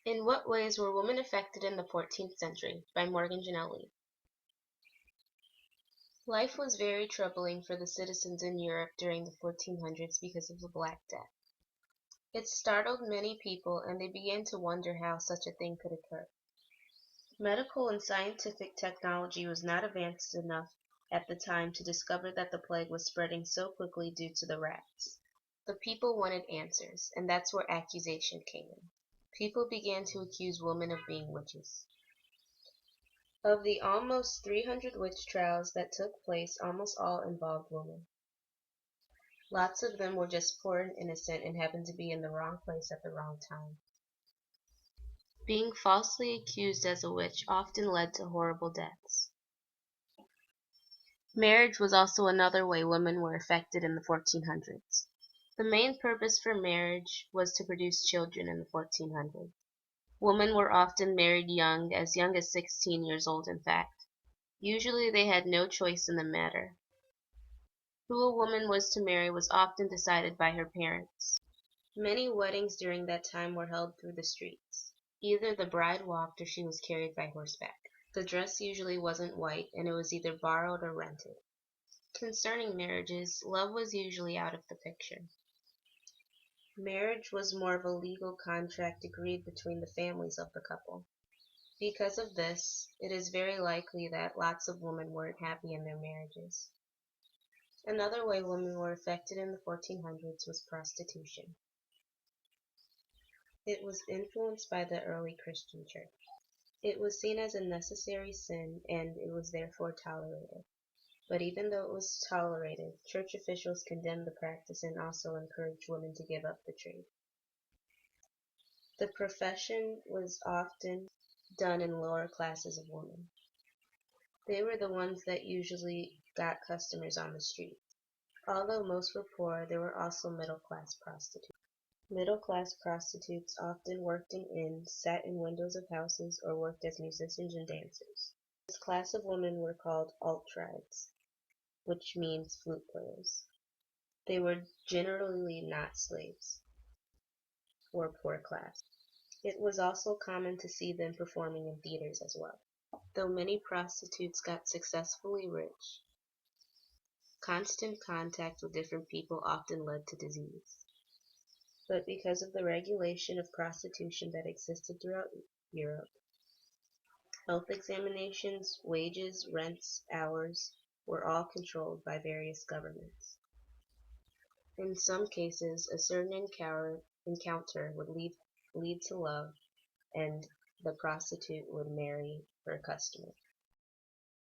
In what ways were women affected in the 14th century? By Morgan Ginelli. Life was very troubling for the citizens in Europe during the 1400s because of the Black Death. It startled many people, and they began to wonder how such a thing could occur. Medical and scientific technology was not advanced enough at the time to discover that the plague was spreading so quickly due to the rats. The people wanted answers, and that's where accusation came in. People began to accuse women of being witches. Of the almost 300 witch trials that took place, almost all involved women. Lots of them were just poor and innocent and happened to be in the wrong place at the wrong time. Being falsely accused as a witch often led to horrible deaths. Marriage was also another way women were affected in the 1400s. The main purpose for marriage was to produce children in the 1400s. Women were often married young as 16 years old in fact. Usually they had no choice in the matter. Who a woman was to marry was often decided by her parents. Many weddings during that time were held through the streets. Either the bride walked or she was carried by horseback. The dress usually wasn't white, and it was either borrowed or rented. Concerning marriages, love was usually out of the picture. Marriage was more of a legal contract agreed between the families of the couple. Because of this, it is very likely that lots of women weren't happy in their marriages. Another way women were affected in the 1400s was prostitution. It was influenced by the early Christian church. It was seen as a necessary sin, and it was therefore tolerated. But even though it was tolerated, church officials condemned the practice and also encouraged women to give up the trade. The profession was often done in lower classes of women. They were the ones that usually got customers on the street. Although most were poor, there were also middle-class prostitutes. Middle-class prostitutes often worked in inns, sat in windows of houses, or worked as musicians and dancers. This class of women were called altrides, which means flute players. They were generally not slaves, or poor class. It was also common to see them performing in theaters as well. Though many prostitutes got successfully rich, constant contact with different people often led to disease. But because of the regulation of prostitution that existed throughout Europe, health examinations, wages, rents, hours were all controlled by various governments. In some cases, a certain encounter would lead to love, and the prostitute would marry her customer.